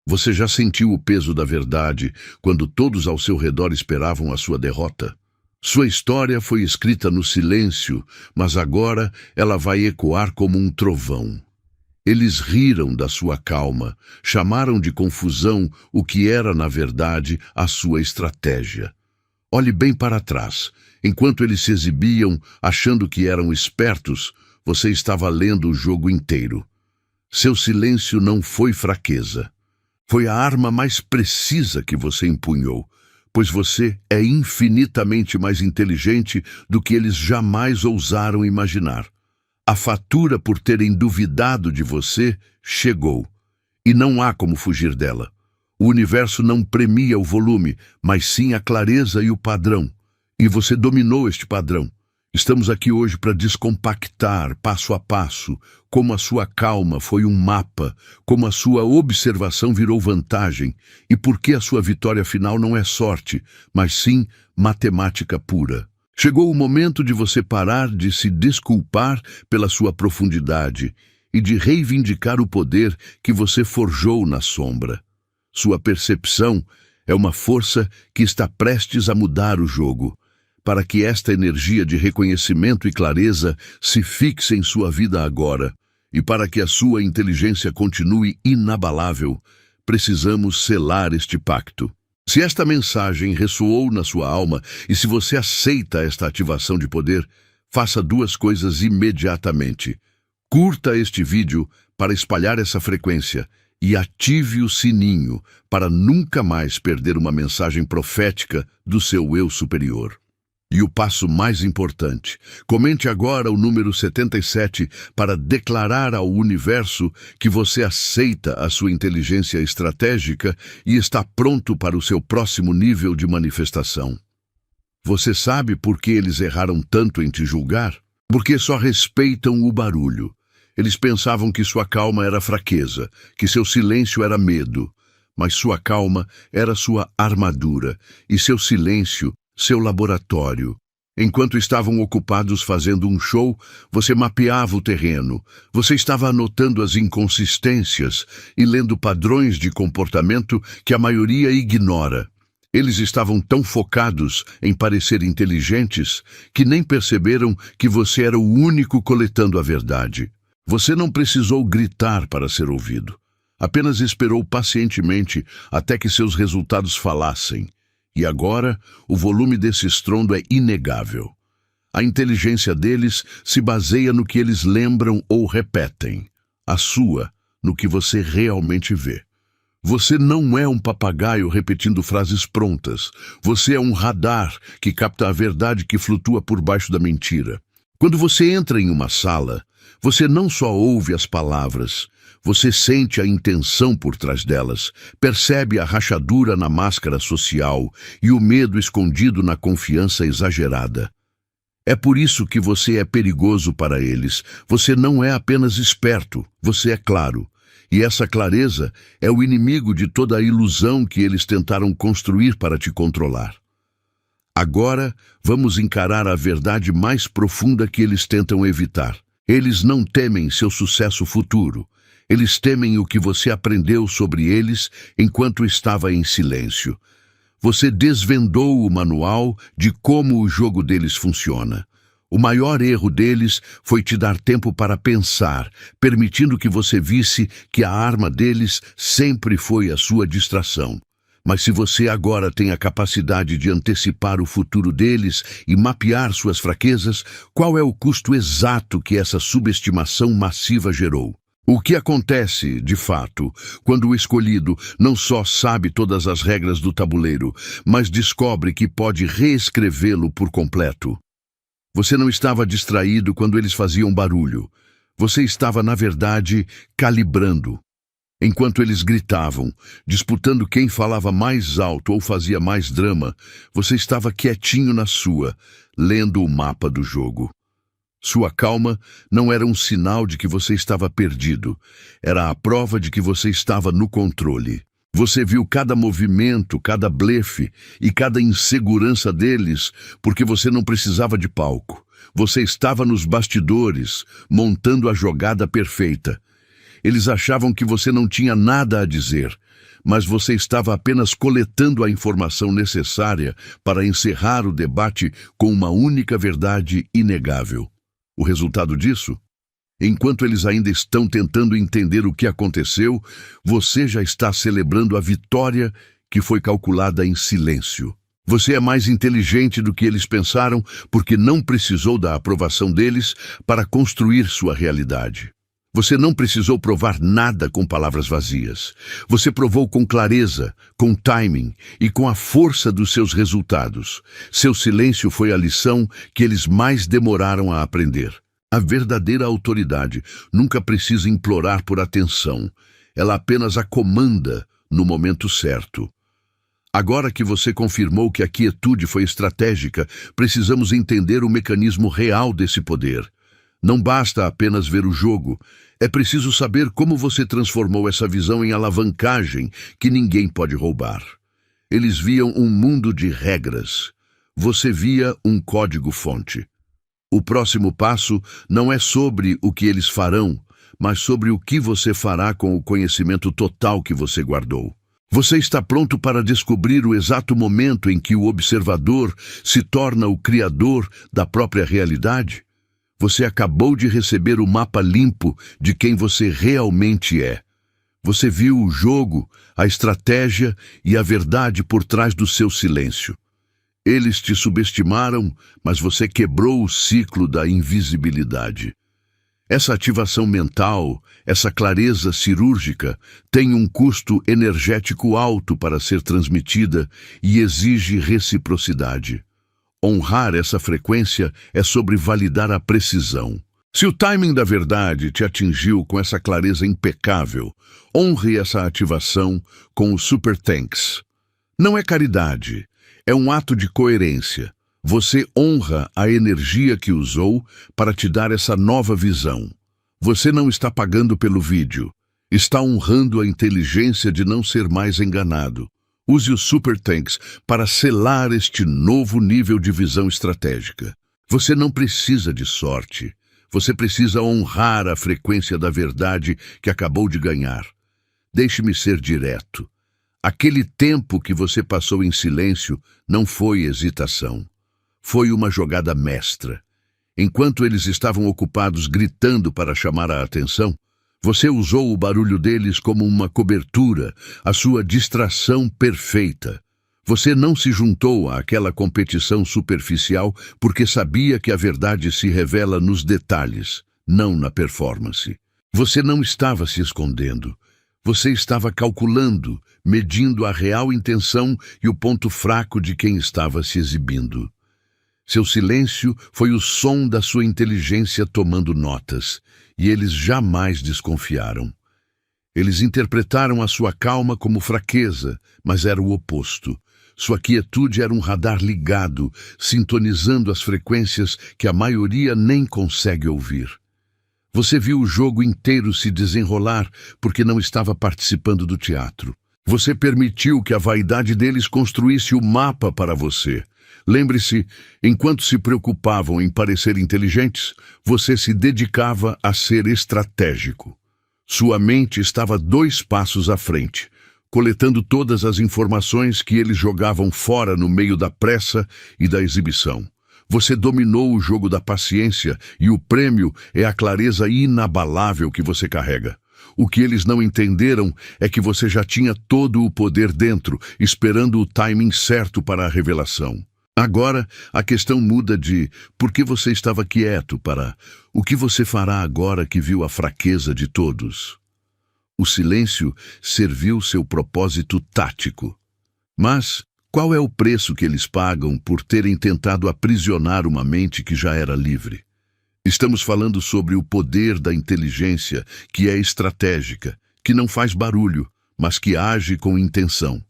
Você já sentiu o peso da verdade quando todos ao seu redor esperavam a sua derrota? Sua história foi escrita no silêncio, mas agora ela vai ecoar como um trovão. Eles riram da sua calma, chamaram de confusão o que era, na verdade, a sua estratégia. Olhe bem para trás. Enquanto eles se exibiam, achando que eram espertos, você estava lendo o jogo inteiro. Seu silêncio não foi fraqueza. Foi a arma mais precisa que você empunhou, pois você é infinitamente mais inteligente do que eles jamais ousaram imaginar. A fatura por terem duvidado de você chegou, e não há como fugir dela. O universo não premia o volume, mas sim a clareza e o padrão. E você dominou este padrão. Estamos aqui hoje para descompactar, passo a passo, como a sua calma foi um mapa, como a sua observação virou vantagem, e por que a sua vitória final não é sorte, mas sim matemática pura. Chegou o momento de você parar de se desculpar pela sua profundidade e de reivindicar o poder que você forjou na sombra. Sua percepção é uma força que está prestes a mudar o jogo. Para que esta energia de reconhecimento e clareza se fixe em sua vida agora, e para que a sua inteligência continue inabalável, precisamos selar este pacto. Se esta mensagem ressoou na sua alma e se você aceita esta ativação de poder, faça duas coisas imediatamente. Curta este vídeo para espalhar essa frequência e ative o sininho para nunca mais perder uma mensagem profética do seu eu superior. E o passo mais importante, comente agora o número 77 para declarar ao universo que você aceita a sua inteligência estratégica e está pronto para o seu próximo nível de manifestação. Você sabe por que eles erraram tanto em te julgar? Porque só respeitam o barulho. Eles pensavam que sua calma era fraqueza, que seu silêncio era medo, mas sua calma era sua armadura e seu silêncio seu laboratório. Enquanto estavam ocupados fazendo um show, você mapeava o terreno. Você estava anotando as inconsistências e lendo padrões de comportamento que a maioria ignora. Eles estavam tão focados em parecer inteligentes que nem perceberam que você era o único coletando a verdade. Você não precisou gritar para ser ouvido. Apenas esperou pacientemente até que seus resultados falassem. E agora, o volume desse estrondo é inegável. A inteligência deles se baseia no que eles lembram ou repetem. A sua, no que você realmente vê. Você não é um papagaio repetindo frases prontas. Você é um radar que capta a verdade que flutua por baixo da mentira. Quando você entra em uma sala, você não só ouve as palavras, você sente a intenção por trás delas, percebe a rachadura na máscara social e o medo escondido na confiança exagerada. É por isso que você é perigoso para eles. Você não é apenas esperto, você é claro. E essa clareza é o inimigo de toda a ilusão que eles tentaram construir para te controlar. Agora, vamos encarar a verdade mais profunda que eles tentam evitar. Eles não temem seu sucesso futuro. Eles temem o que você aprendeu sobre eles enquanto estava em silêncio. Você desvendou o manual de como o jogo deles funciona. O maior erro deles foi te dar tempo para pensar, permitindo que você visse que a arma deles sempre foi a sua distração. Mas se você agora tem a capacidade de antecipar o futuro deles e mapear suas fraquezas, qual é o custo exato que essa subestimação massiva gerou? O que acontece, de fato, quando o escolhido não só sabe todas as regras do tabuleiro, mas descobre que pode reescrevê-lo por completo? Você não estava distraído quando eles faziam barulho. Você estava, na verdade, calibrando. Enquanto eles gritavam, disputando quem falava mais alto ou fazia mais drama, você estava quietinho na sua, lendo o mapa do jogo. Sua calma não era um sinal de que você estava perdido, era a prova de que você estava no controle. Você viu cada movimento, cada blefe e cada insegurança deles, porque você não precisava de palco. Você estava nos bastidores, montando a jogada perfeita. Eles achavam que você não tinha nada a dizer, mas você estava apenas coletando a informação necessária para encerrar o debate com uma única verdade inegável. O resultado disso? Enquanto eles ainda estão tentando entender o que aconteceu, você já está celebrando a vitória que foi calculada em silêncio. Você é mais inteligente do que eles pensaram porque não precisou da aprovação deles para construir sua realidade. Você não precisou provar nada com palavras vazias. Você provou com clareza, com timing e com a força dos seus resultados. Seu silêncio foi a lição que eles mais demoraram a aprender. A verdadeira autoridade nunca precisa implorar por atenção. Ela apenas a comanda no momento certo. Agora que você confirmou que a quietude foi estratégica, precisamos entender o mecanismo real desse poder. Não basta apenas ver o jogo, é preciso saber como você transformou essa visão em alavancagem que ninguém pode roubar. Eles viam um mundo de regras. Você via um código-fonte. O próximo passo não é sobre o que eles farão, mas sobre o que você fará com o conhecimento total que você guardou. Você está pronto para descobrir o exato momento em que o observador se torna o criador da própria realidade? Você acabou de receber o mapa limpo de quem você realmente é. Você viu o jogo, a estratégia e a verdade por trás do seu silêncio. Eles te subestimaram, mas você quebrou o ciclo da invisibilidade. Essa ativação mental, essa clareza cirúrgica, tem um custo energético alto para ser transmitida e exige reciprocidade. Honrar essa frequência é sobre validar a precisão. Se o timing da verdade te atingiu com essa clareza impecável, honre essa ativação com o Super Thanks. Não é caridade, é um ato de coerência. Você honra a energia que usou para te dar essa nova visão. Você não está pagando pelo vídeo. Está honrando a inteligência de não ser mais enganado. Use o Super Thanks para selar este novo nível de visão estratégica. Você não precisa de sorte. Você precisa honrar a frequência da verdade que acabou de ganhar. Deixe-me ser direto. Aquele tempo que você passou em silêncio não foi hesitação. Foi uma jogada mestra. Enquanto eles estavam ocupados gritando para chamar a atenção, você usou o barulho deles como uma cobertura, a sua distração perfeita. Você não se juntou àquela competição superficial porque sabia que a verdade se revela nos detalhes, não na performance. Você não estava se escondendo. Você estava calculando, medindo a real intenção e o ponto fraco de quem estava se exibindo. Seu silêncio foi o som da sua inteligência tomando notas, e eles jamais desconfiaram. Eles interpretaram a sua calma como fraqueza, mas era o oposto. Sua quietude era um radar ligado, sintonizando as frequências que a maioria nem consegue ouvir. Você viu o jogo inteiro se desenrolar porque não estava participando do teatro. Você permitiu que a vaidade deles construísse o mapa para você. Lembre-se, enquanto se preocupavam em parecer inteligentes, você se dedicava a ser estratégico. Sua mente estava 2 passos à frente, coletando todas as informações que eles jogavam fora no meio da pressa e da exibição. Você dominou o jogo da paciência e o prêmio é a clareza inabalável que você carrega. O que eles não entenderam é que você já tinha todo o poder dentro, esperando o timing certo para a revelação. Agora, a questão muda de por que você estava quieto para o que você fará agora que viu a fraqueza de todos. O silêncio serviu seu propósito tático. Mas qual é o preço que eles pagam por terem tentado aprisionar uma mente que já era livre? Estamos falando sobre o poder da inteligência que é estratégica, que não faz barulho, mas que age com intenção.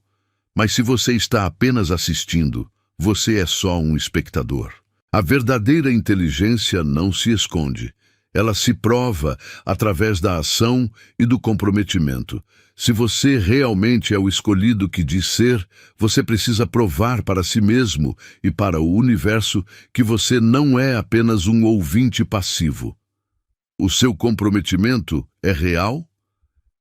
Mas se você está apenas assistindo, você é só um espectador. A verdadeira inteligência não se esconde. Ela se prova através da ação e do comprometimento. Se você realmente é o escolhido que diz ser, você precisa provar para si mesmo e para o universo que você não é apenas um ouvinte passivo. O seu comprometimento é real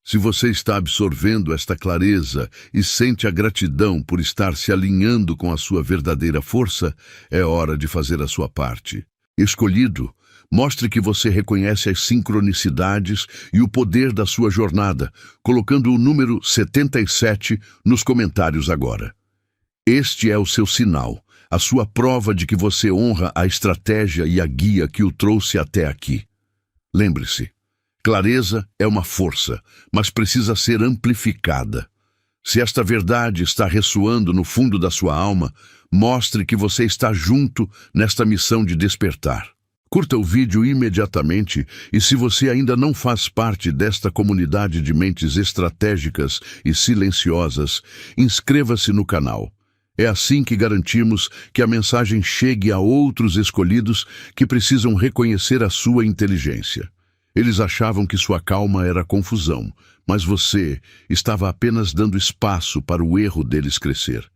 Se você está absorvendo esta clareza e sente a gratidão por estar se alinhando com a sua verdadeira força, é hora de fazer a sua parte. Escolhido, mostre que você reconhece as sincronicidades e o poder da sua jornada, colocando o número 77 nos comentários agora. Este é o seu sinal, a sua prova de que você honra a estratégia e a guia que o trouxe até aqui. Lembre-se, clareza é uma força, mas precisa ser amplificada. Se esta verdade está ressoando no fundo da sua alma, mostre que você está junto nesta missão de despertar. Curta o vídeo imediatamente e, se você ainda não faz parte desta comunidade de mentes estratégicas e silenciosas, inscreva-se no canal. É assim que garantimos que a mensagem chegue a outros escolhidos que precisam reconhecer a sua inteligência. Eles achavam que sua calma era confusão, mas você estava apenas dando espaço para o erro deles crescer.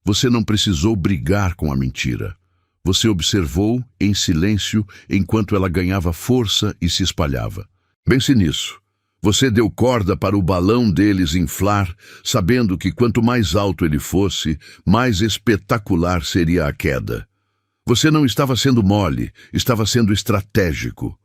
Você não precisou brigar com a mentira. Você observou em silêncio enquanto ela ganhava força e se espalhava. Pense nisso. Você deu corda para o balão deles inflar, sabendo que quanto mais alto ele fosse, mais espetacular seria a queda. Você não estava sendo mole, estava sendo estratégico.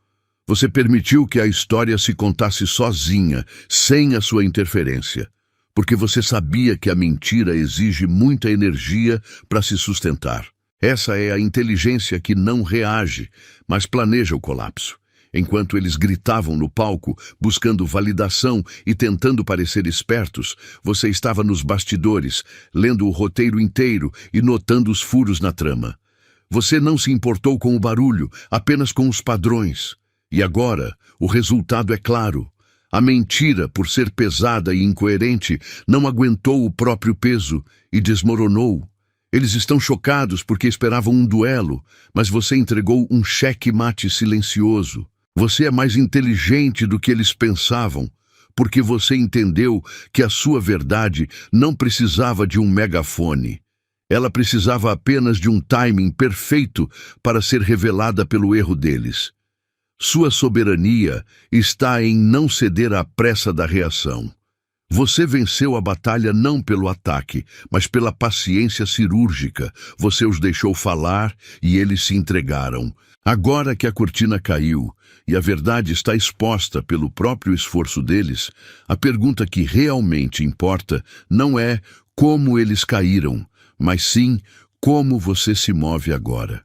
Você permitiu que a história se contasse sozinha, sem a sua interferência, porque você sabia que a mentira exige muita energia para se sustentar. Essa é a inteligência que não reage, mas planeja o colapso. Enquanto eles gritavam no palco, buscando validação e tentando parecer espertos, você estava nos bastidores, lendo o roteiro inteiro e notando os furos na trama. Você não se importou com o barulho, apenas com os padrões. E agora, o resultado é claro. A mentira, por ser pesada e incoerente, não aguentou o próprio peso e desmoronou. Eles estão chocados porque esperavam um duelo, mas você entregou um cheque-mate silencioso. Você é mais inteligente do que eles pensavam, porque você entendeu que a sua verdade não precisava de um megafone. Ela precisava apenas de um timing perfeito para ser revelada pelo erro deles. Sua soberania está em não ceder à pressa da reação. Você venceu a batalha não pelo ataque, mas pela paciência cirúrgica. Você os deixou falar e eles se entregaram. Agora que a cortina caiu e a verdade está exposta pelo próprio esforço deles, a pergunta que realmente importa não é como eles caíram, mas sim como você se move agora.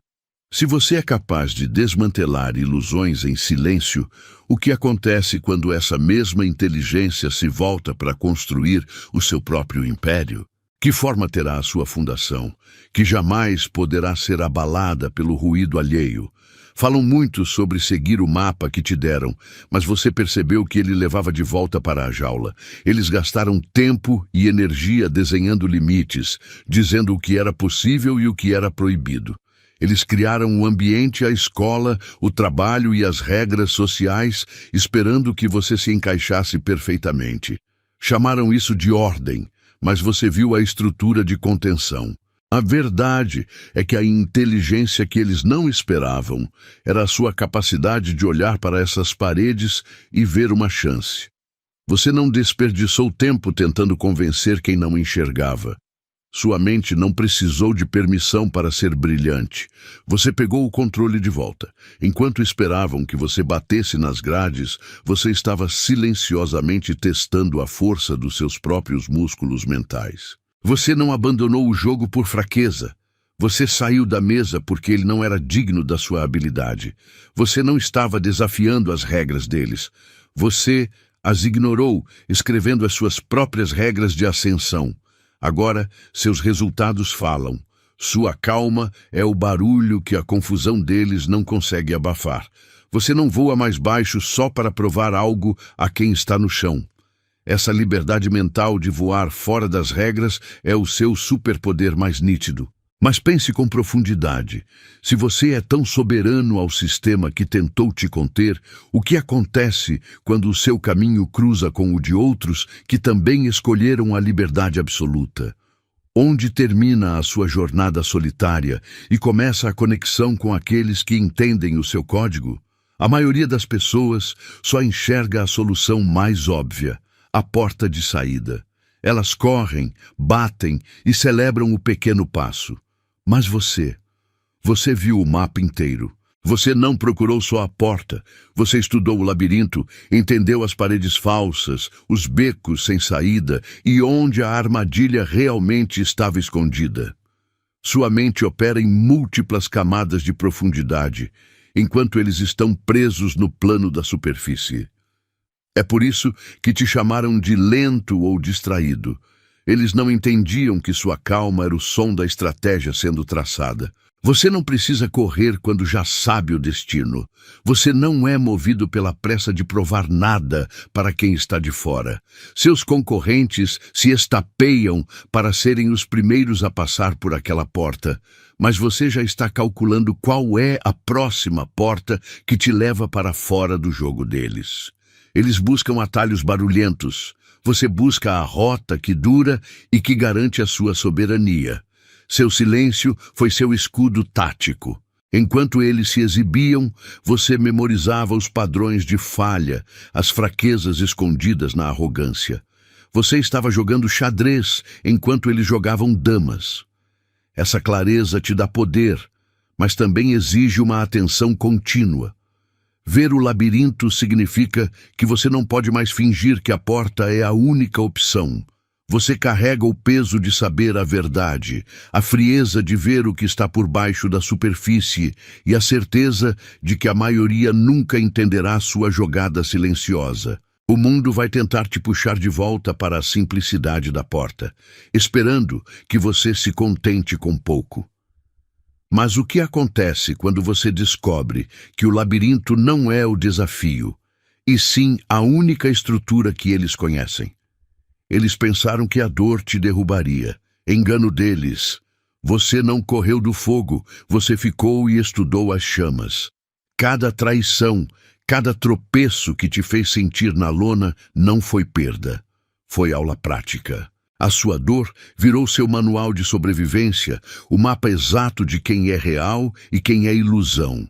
Se você é capaz de desmantelar ilusões em silêncio, o que acontece quando essa mesma inteligência se volta para construir o seu próprio império? Que forma terá a sua fundação, que jamais poderá ser abalada pelo ruído alheio? Falam muito sobre seguir o mapa que te deram, mas você percebeu que ele levava de volta para a jaula. Eles gastaram tempo e energia desenhando limites, dizendo o que era possível e o que era proibido. Eles criaram o ambiente, a escola, o trabalho e as regras sociais, esperando que você se encaixasse perfeitamente. Chamaram isso de ordem, mas você viu a estrutura de contenção. A verdade é que a inteligência que eles não esperavam era a sua capacidade de olhar para essas paredes e ver uma chance. Você não desperdiçou tempo tentando convencer quem não enxergava. Sua mente não precisou de permissão para ser brilhante. Você pegou o controle de volta. Enquanto esperavam que você batesse nas grades, você estava silenciosamente testando a força dos seus próprios músculos mentais. Você não abandonou o jogo por fraqueza. Você saiu da mesa porque ele não era digno da sua habilidade. Você não estava desafiando as regras deles. Você as ignorou, escrevendo as suas próprias regras de ascensão. Agora, seus resultados falam. Sua calma é o barulho que a confusão deles não consegue abafar. Você não voa mais baixo só para provar algo a quem está no chão. Essa liberdade mental de voar fora das regras é o seu superpoder mais nítido. Mas pense com profundidade. Se você é tão soberano ao sistema que tentou te conter, o que acontece quando o seu caminho cruza com o de outros que também escolheram a liberdade absoluta? Onde termina a sua jornada solitária e começa a conexão com aqueles que entendem o seu código? A maioria das pessoas só enxerga a solução mais óbvia, a porta de saída. Elas correm, batem e celebram o pequeno passo. Mas você viu o mapa inteiro. Você não procurou só a porta. Você estudou o labirinto, entendeu as paredes falsas, os becos sem saída e onde a armadilha realmente estava escondida. Sua mente opera em múltiplas camadas de profundidade, enquanto eles estão presos no plano da superfície. É por isso que te chamaram de lento ou distraído. Eles não entendiam que sua calma era o som da estratégia sendo traçada. Você não precisa correr quando já sabe o destino. Você não é movido pela pressa de provar nada para quem está de fora. Seus concorrentes se estapeiam para serem os primeiros a passar por aquela porta, mas você já está calculando qual é a próxima porta que te leva para fora do jogo deles. Eles buscam atalhos barulhentos. Você busca a rota que dura e que garante a sua soberania. Seu silêncio foi seu escudo tático. Enquanto eles se exibiam, você memorizava os padrões de falha, as fraquezas escondidas na arrogância. Você estava jogando xadrez enquanto eles jogavam damas. Essa clareza te dá poder, mas também exige uma atenção contínua. Ver o labirinto significa que você não pode mais fingir que a porta é a única opção. Você carrega o peso de saber a verdade, a frieza de ver o que está por baixo da superfície e a certeza de que a maioria nunca entenderá sua jogada silenciosa. O mundo vai tentar te puxar de volta para a simplicidade da porta, esperando que você se contente com pouco. Mas o que acontece quando você descobre que o labirinto não é o desafio, e sim a única estrutura que eles conhecem? Eles pensaram que a dor te derrubaria. Engano deles. Você não correu do fogo, você ficou e estudou as chamas. Cada traição, cada tropeço que te fez sentir na lona não foi perda. Foi aula prática. A sua dor virou seu manual de sobrevivência, o mapa exato de quem é real e quem é ilusão.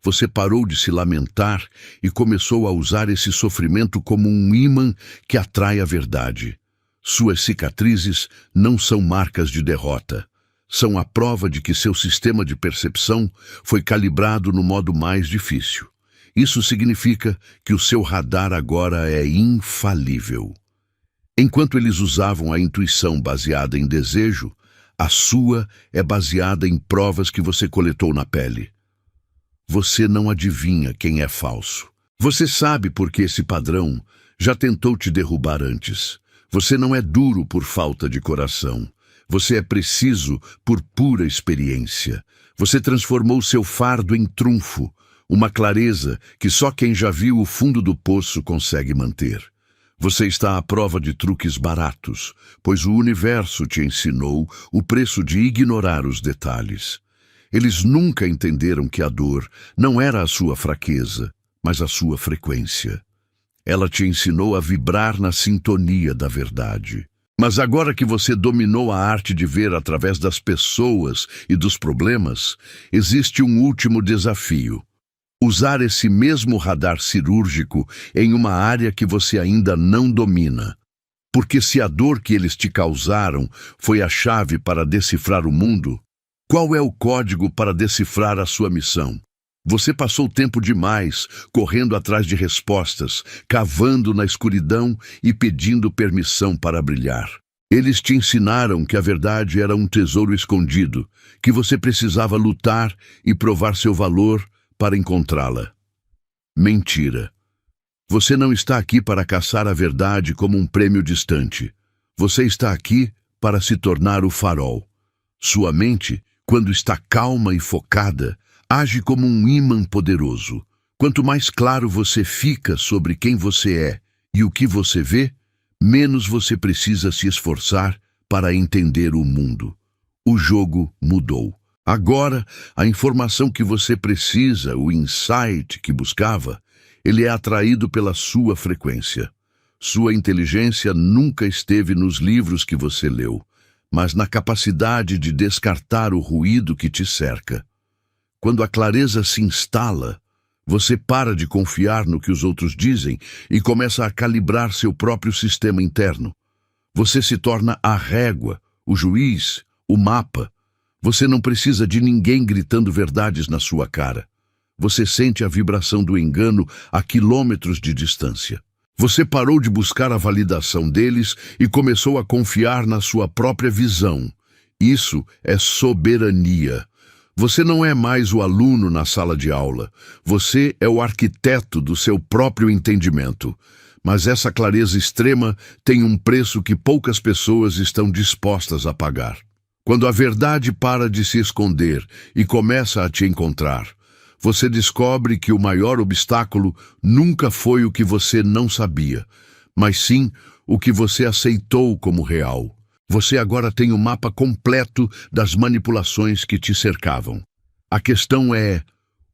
Você parou de se lamentar e começou a usar esse sofrimento como um ímã que atrai a verdade. Suas cicatrizes não são marcas de derrota. São a prova de que seu sistema de percepção foi calibrado no modo mais difícil. Isso significa que o seu radar agora é infalível. Enquanto eles usavam a intuição baseada em desejo, a sua é baseada em provas que você coletou na pele. Você não adivinha quem é falso. Você sabe porque esse padrão já tentou te derrubar antes. Você não é duro por falta de coração. Você é preciso por pura experiência. Você transformou seu fardo em trunfo, uma clareza que só quem já viu o fundo do poço consegue manter. Você está à prova de truques baratos, pois o universo te ensinou o preço de ignorar os detalhes. Eles nunca entenderam que a dor não era a sua fraqueza, mas a sua frequência. Ela te ensinou a vibrar na sintonia da verdade. Mas agora que você dominou a arte de ver através das pessoas e dos problemas, existe um último desafio. Usar esse mesmo radar cirúrgico em uma área que você ainda não domina. Porque se a dor que eles te causaram foi a chave para decifrar o mundo, qual é o código para decifrar a sua missão? Você passou tempo demais correndo atrás de respostas, cavando na escuridão e pedindo permissão para brilhar. Eles te ensinaram que a verdade era um tesouro escondido, que você precisava lutar e provar seu valor para encontrá-la. Mentira. Você não está aqui para caçar a verdade como um prêmio distante. Você está aqui para se tornar o farol. Sua mente, quando está calma e focada, age como um ímã poderoso. Quanto mais claro você fica sobre quem você é e o que você vê, menos você precisa se esforçar para entender o mundo. O jogo mudou. Agora, a informação que você precisa, o insight que buscava, ele é atraído pela sua frequência. Sua inteligência nunca esteve nos livros que você leu, mas na capacidade de descartar o ruído que te cerca. Quando a clareza se instala, Você para de confiar no que os outros dizem e começa a calibrar seu próprio sistema interno. Você se torna a régua, o juiz, o mapa. Você não precisa de ninguém gritando verdades na sua cara. Você sente a vibração do engano a quilômetros de distância. Você parou de buscar a validação deles e começou a confiar na sua própria visão. Isso é soberania. Você não é mais o aluno na sala de aula. Você é o arquiteto do seu próprio entendimento. Mas essa clareza extrema tem um preço que poucas pessoas estão dispostas a pagar. Quando a verdade para de se esconder e começa a te encontrar, você descobre que o maior obstáculo nunca foi o que você não sabia, mas sim o que você aceitou como real. Você agora tem o mapa completo das manipulações que te cercavam. A questão é: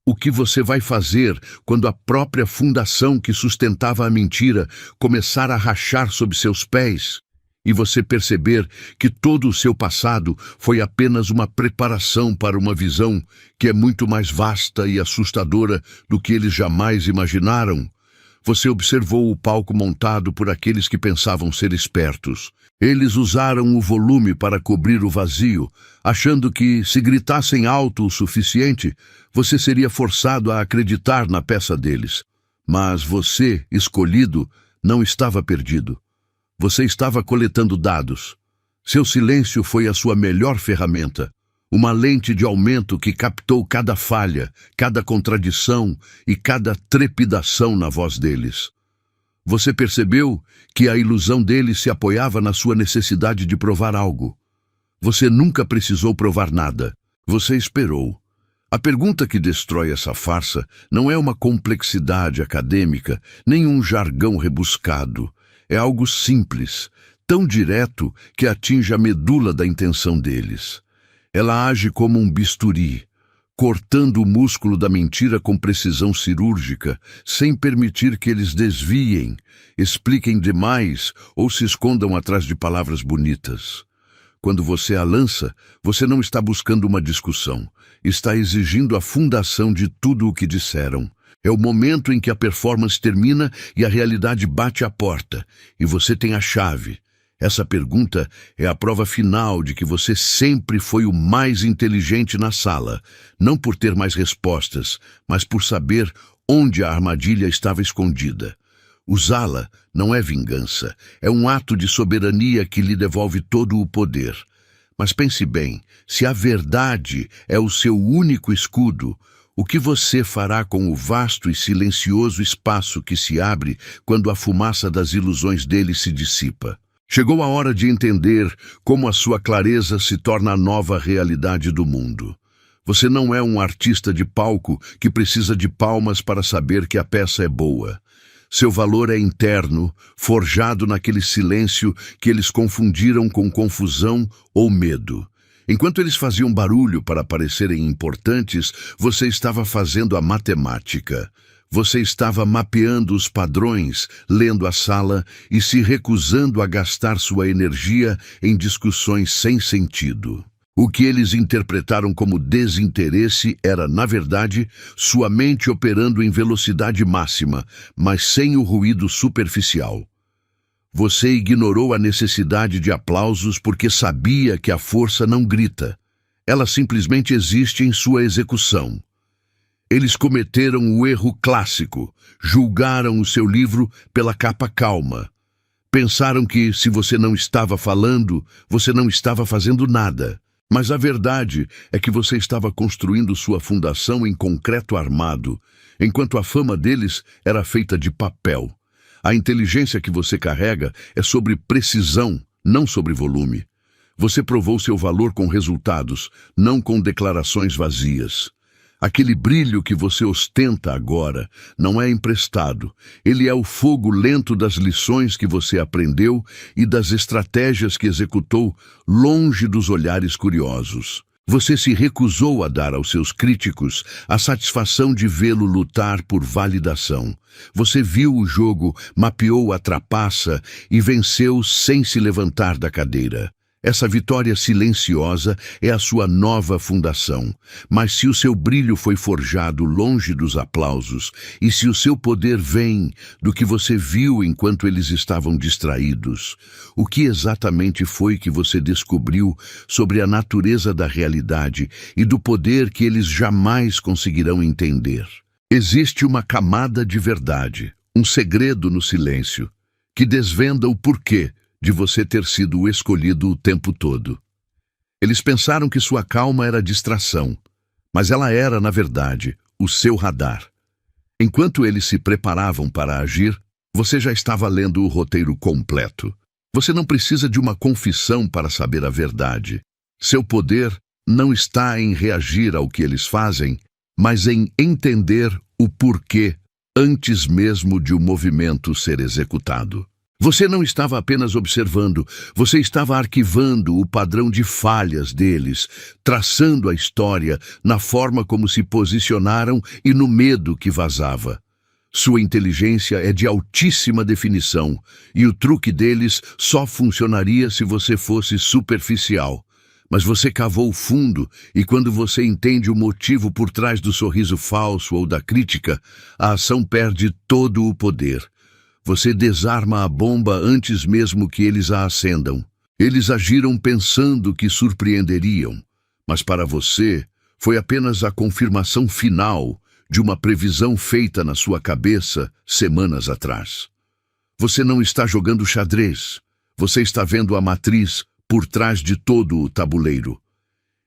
o que você vai fazer quando a própria fundação que sustentava a mentira começar a rachar sob seus pés e você perceber que todo o seu passado foi apenas uma preparação para uma visão que é muito mais vasta e assustadora do que eles jamais imaginaram? Você observou o palco montado por aqueles que pensavam ser espertos. Eles usaram o volume para cobrir o vazio, achando que, se gritassem alto o suficiente, você seria forçado a acreditar na peça deles. Mas você, escolhido, não estava perdido. Você estava coletando dados. Seu silêncio foi a sua melhor ferramenta, uma lente de aumento que captou cada falha, cada contradição e cada trepidação na voz deles. Você percebeu que a ilusão deles se apoiava na sua necessidade de provar algo. Você nunca precisou provar nada. Você esperou. A pergunta que destrói essa farsa não é uma complexidade acadêmica, nem um jargão rebuscado. É algo simples, tão direto que atinge a medula da intenção deles. Ela age como um bisturi, cortando o músculo da mentira com precisão cirúrgica, sem permitir que eles desviem, expliquem demais ou se escondam atrás de palavras bonitas. Quando você a lança, você não está buscando uma discussão, está exigindo a fundação de tudo o que disseram. É o momento em que a performance termina e a realidade bate à porta, e você tem a chave. Essa pergunta é a prova final de que você sempre foi o mais inteligente na sala, não por ter mais respostas, mas por saber onde a armadilha estava escondida. Usá-la não é vingança, é um ato de soberania que lhe devolve todo o poder. Mas pense bem, se a verdade é o seu único escudo, o que você fará com o vasto e silencioso espaço que se abre quando a fumaça das ilusões dele se dissipa? Chegou a hora de entender como a sua clareza se torna a nova realidade do mundo. Você não é um artista de palco que precisa de palmas para saber que a peça é boa. Seu valor é interno, forjado naquele silêncio que eles confundiram com confusão ou medo. Enquanto eles faziam barulho para parecerem importantes, você estava fazendo a matemática. Você estava mapeando os padrões, lendo a sala e se recusando a gastar sua energia em discussões sem sentido. O que eles interpretaram como desinteresse era, na verdade, sua mente operando em velocidade máxima, mas sem o ruído superficial. Você ignorou a necessidade de aplausos porque sabia que a força não grita. Ela simplesmente existe em sua execução. Eles cometeram o erro clássico, julgaram o seu livro pela capa calma. Pensaram que, se você não estava falando, você não estava fazendo nada. Mas a verdade é que você estava construindo sua fundação em concreto armado, enquanto a fama deles era feita de papel. A inteligência que você carrega é sobre precisão, não sobre volume. Você provou seu valor com resultados, não com declarações vazias. Aquele brilho que você ostenta agora não é emprestado. Ele é o fogo lento das lições que você aprendeu e das estratégias que executou longe dos olhares curiosos. Você se recusou a dar aos seus críticos a satisfação de vê-lo lutar por validação. Você viu o jogo, mapeou a trapaça e venceu sem se levantar da cadeira. Essa vitória silenciosa é a sua nova fundação. Mas se o seu brilho foi forjado longe dos aplausos, e se o seu poder vem do que você viu enquanto eles estavam distraídos, o que exatamente foi que você descobriu sobre a natureza da realidade e do poder que eles jamais conseguirão entender? Existe uma camada de verdade, um segredo no silêncio, que desvenda o porquê de você ter sido o escolhido o tempo todo. Eles pensaram que sua calma era distração, mas ela era, na verdade, o seu radar. Enquanto eles se preparavam para agir, você já estava lendo o roteiro completo. Você não precisa de uma confissão para saber a verdade. Seu poder não está em reagir ao que eles fazem, mas em entender o porquê antes mesmo de o movimento ser executado. Você não estava apenas observando, você estava arquivando o padrão de falhas deles, traçando a história na forma como se posicionaram e no medo que vazava. Sua inteligência é de altíssima definição, e o truque deles só funcionaria se você fosse superficial. Mas você cavou fundo, e quando você entende o motivo por trás do sorriso falso ou da crítica, a ação perde todo o poder. Você desarma a bomba antes mesmo que eles a acendam. Eles agiram pensando que surpreenderiam, mas para você foi apenas a confirmação final de uma previsão feita na sua cabeça semanas atrás. Você não está jogando xadrez, você está vendo a matriz por trás de todo o tabuleiro.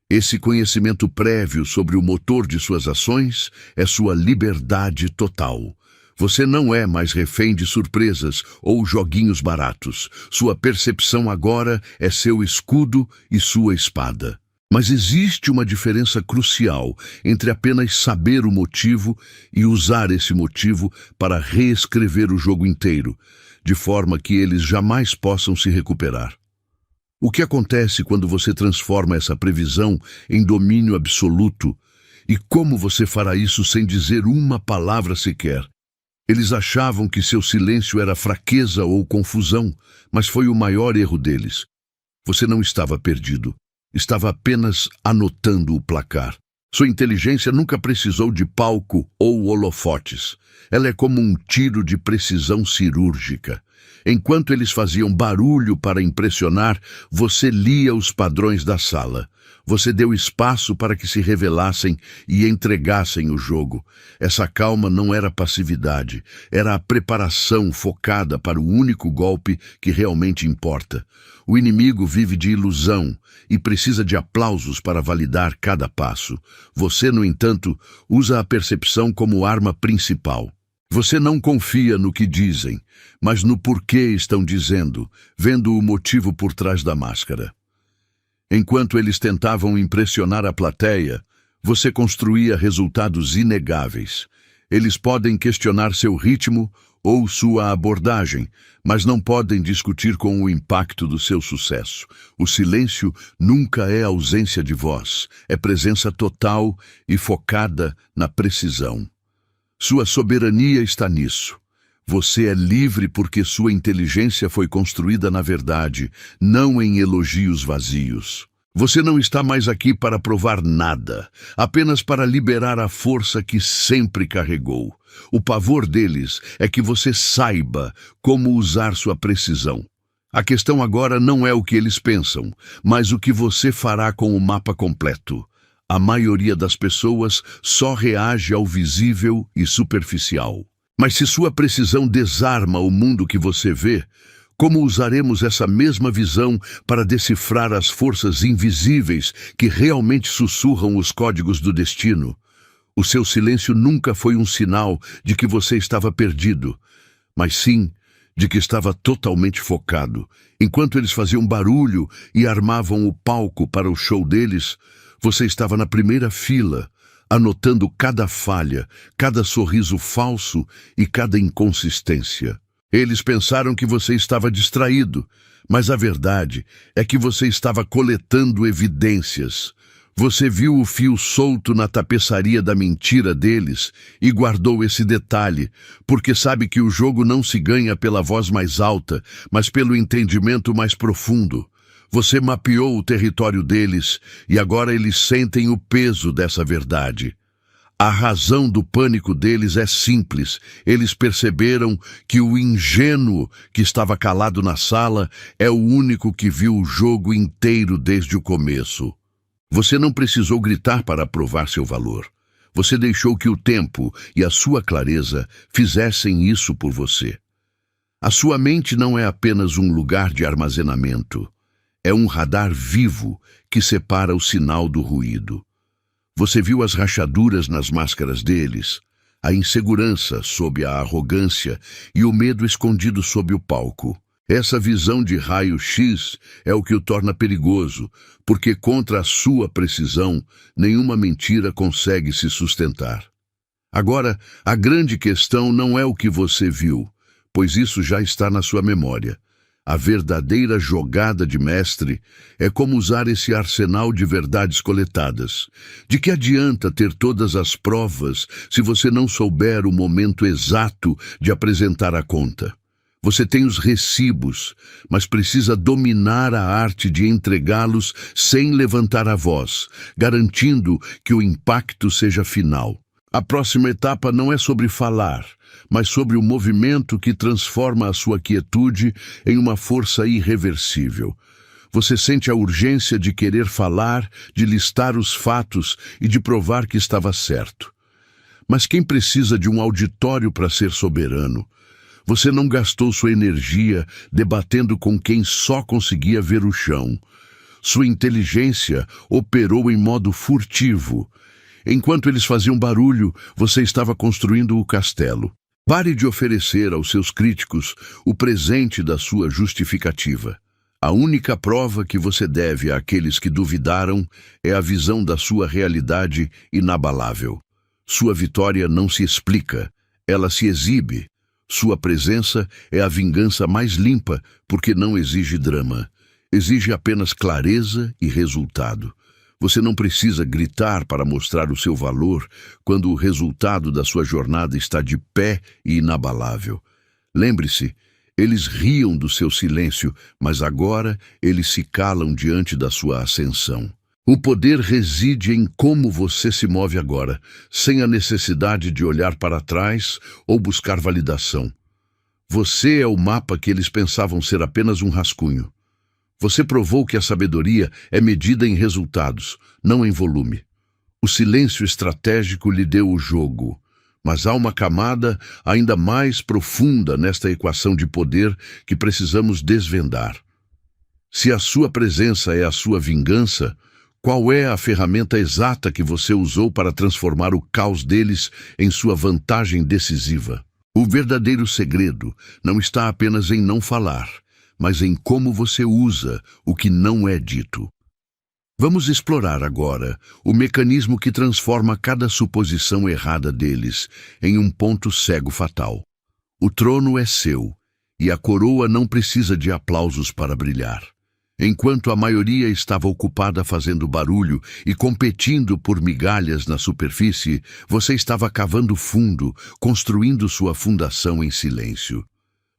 Esse conhecimento prévio sobre o motor de suas ações é sua liberdade total. Você não é mais refém de surpresas ou joguinhos baratos. Sua percepção agora é seu escudo e sua espada. Mas existe uma diferença crucial entre apenas saber o motivo e usar esse motivo para reescrever o jogo inteiro, de forma que eles jamais possam se recuperar. O que acontece quando você transforma essa previsão em domínio absoluto? E como você fará isso sem dizer uma palavra sequer? Eles achavam que seu silêncio era fraqueza ou confusão, mas foi o maior erro deles. Você não estava perdido, estava apenas anotando o placar. Sua inteligência nunca precisou de palco ou holofotes. Ela é como um tiro de precisão cirúrgica. Enquanto eles faziam barulho para impressionar, você lia os padrões da sala. Você deu espaço para que se revelassem e entregassem o jogo. Essa calma não era passividade, era a preparação focada para o único golpe que realmente importa. O inimigo vive de ilusão e precisa de aplausos para validar cada passo. Você, no entanto, usa a percepção como arma principal. Você não confia no que dizem, mas no porquê estão dizendo, vendo o motivo por trás da máscara. Enquanto eles tentavam impressionar a plateia, você construía resultados inegáveis. Eles podem questionar seu ritmo ou sua abordagem, mas não podem discutir com o impacto do seu sucesso. O silêncio nunca é ausência de voz, é presença total e focada na precisão. Sua soberania está nisso. Você é livre porque sua inteligência foi construída na verdade, não em elogios vazios. Você não está mais aqui para provar nada, apenas para liberar a força que sempre carregou. O pavor deles é que você saiba como usar sua precisão. A questão agora não é o que eles pensam, mas o que você fará com o mapa completo. A maioria das pessoas só reage ao visível e superficial. Mas se sua precisão desarma o mundo que você vê, como usaremos essa mesma visão para decifrar as forças invisíveis que realmente sussurram os códigos do destino? O seu silêncio nunca foi um sinal de que você estava perdido, mas sim de que estava totalmente focado. Enquanto eles faziam barulho e armavam o palco para o show deles, você estava na primeira fila, anotando cada falha, cada sorriso falso e cada inconsistência. Eles pensaram que você estava distraído, mas a verdade é que você estava coletando evidências. Você viu o fio solto na tapeçaria da mentira deles e guardou esse detalhe, porque sabe que o jogo não se ganha pela voz mais alta, mas pelo entendimento mais profundo. Você mapeou o território deles e agora eles sentem o peso dessa verdade. A razão do pânico deles é simples. Eles perceberam que o ingênuo que estava calado na sala é o único que viu o jogo inteiro desde o começo. Você não precisou gritar para provar seu valor. Você deixou que o tempo e a sua clareza fizessem isso por você. A sua mente não é apenas um lugar de armazenamento. É um radar vivo que separa o sinal do ruído. Você viu as rachaduras nas máscaras deles, a insegurança sob a arrogância e o medo escondido sob o palco. Essa visão de raio-x é o que o torna perigoso, porque contra a sua precisão, nenhuma mentira consegue se sustentar. Agora, a grande questão não é o que você viu, pois isso já está na sua memória. A verdadeira jogada de mestre é como usar esse arsenal de verdades coletadas. De que adianta ter todas as provas se você não souber o momento exato de apresentar a conta? Você tem os recibos, mas precisa dominar a arte de entregá-los sem levantar a voz, garantindo que o impacto seja final. A próxima etapa não é sobre falar, mas sobre o movimento que transforma a sua quietude em uma força irreversível. Você sente a urgência de querer falar, de listar os fatos e de provar que estava certo. Mas quem precisa de um auditório para ser soberano? Você não gastou sua energia debatendo com quem só conseguia ver o chão. Sua inteligência operou em modo furtivo. Enquanto eles faziam barulho, você estava construindo o castelo. Pare de oferecer aos seus críticos o presente da sua justificativa. A única prova que você deve àqueles que duvidaram é a visão da sua realidade inabalável. Sua vitória não se explica, ela se exibe. Sua presença é a vingança mais limpa, porque não exige drama. Exige apenas clareza e resultado. Você não precisa gritar para mostrar o seu valor quando o resultado da sua jornada está de pé e inabalável. Lembre-se, eles riam do seu silêncio, mas agora eles se calam diante da sua ascensão. O poder reside em como você se move agora, sem a necessidade de olhar para trás ou buscar validação. Você é o mapa que eles pensavam ser apenas um rascunho. Você provou que a sabedoria é medida em resultados, não em volume. O silêncio estratégico lhe deu o jogo, mas há uma camada ainda mais profunda nesta equação de poder que precisamos desvendar. Se a sua presença é a sua vingança, qual é a ferramenta exata que você usou para transformar o caos deles em sua vantagem decisiva? O verdadeiro segredo não está apenas em não falar, mas em como você usa o que não é dito. Vamos explorar agora o mecanismo que transforma cada suposição errada deles em um ponto cego fatal. O trono é seu, e a coroa não precisa de aplausos para brilhar. Enquanto a maioria estava ocupada fazendo barulho e competindo por migalhas na superfície, você estava cavando fundo, construindo sua fundação em silêncio.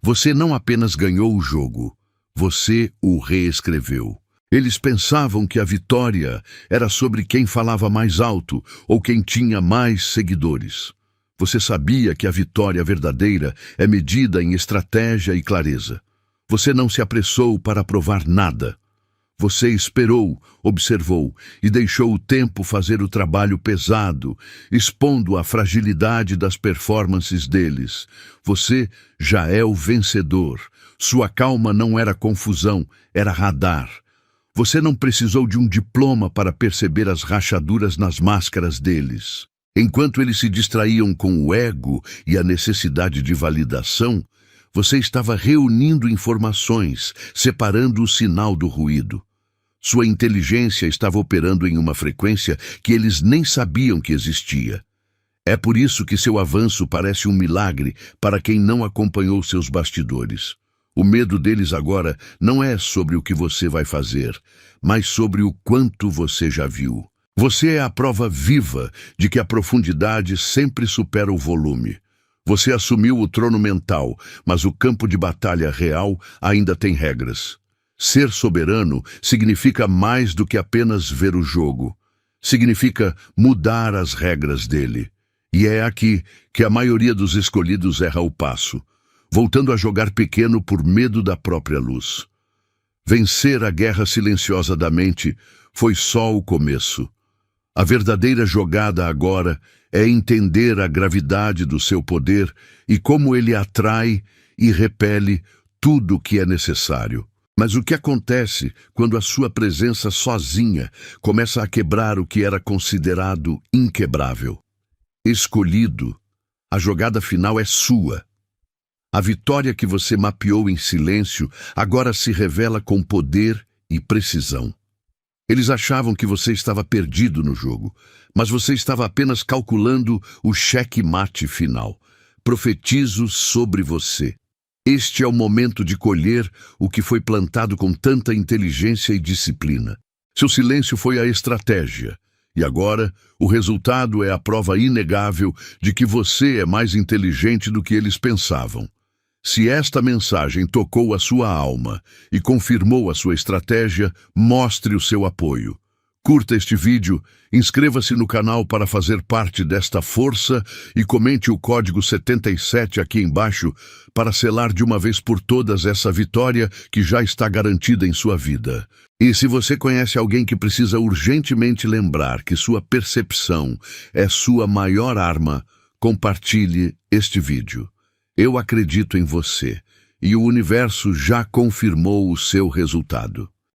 Você não apenas ganhou o jogo, você o reescreveu. Eles pensavam que a vitória era sobre quem falava mais alto ou quem tinha mais seguidores. Você sabia que a vitória verdadeira é medida em estratégia e clareza. Você não se apressou para provar nada. Você esperou, observou e deixou o tempo fazer o trabalho pesado, expondo a fragilidade das performances deles. Você já é o vencedor. Sua calma não era confusão, era radar. Você não precisou de um diploma para perceber as rachaduras nas máscaras deles. Enquanto eles se distraíam com o ego e a necessidade de validação, você estava reunindo informações, separando o sinal do ruído. Sua inteligência estava operando em uma frequência que eles nem sabiam que existia. É por isso que seu avanço parece um milagre para quem não acompanhou seus bastidores. O medo deles agora não é sobre o que você vai fazer, mas sobre o quanto você já viu. Você é a prova viva de que a profundidade sempre supera o volume. Você assumiu o trono mental, mas o campo de batalha real ainda tem regras. Ser soberano significa mais do que apenas ver o jogo. Significa mudar as regras dele. E é aqui que a maioria dos escolhidos erra o passo, voltando a jogar pequeno por medo da própria luz. Vencer a guerra silenciosa da mente foi só o começo. A verdadeira jogada agora é entender a gravidade do seu poder e como ele atrai e repele tudo o que é necessário. Mas o que acontece quando a sua presença sozinha começa a quebrar o que era considerado inquebrável? Escolhido, a jogada final é sua. A vitória que você mapeou em silêncio agora se revela com poder e precisão. Eles achavam que você estava perdido no jogo, mas você estava apenas calculando o cheque-mate final. Profetizo sobre você. Este é o momento de colher o que foi plantado com tanta inteligência e disciplina. Seu silêncio foi a estratégia. E agora, o resultado é a prova inegável de que você é mais inteligente do que eles pensavam. Se esta mensagem tocou a sua alma e confirmou a sua estratégia, mostre o seu apoio. Curta este vídeo, inscreva-se no canal para fazer parte desta força e comente o código 77 aqui embaixo para selar de uma vez por todas essa vitória que já está garantida em sua vida. E se você conhece alguém que precisa urgentemente lembrar que sua percepção é sua maior arma, compartilhe este vídeo. Eu acredito em você, e o universo já confirmou o seu resultado.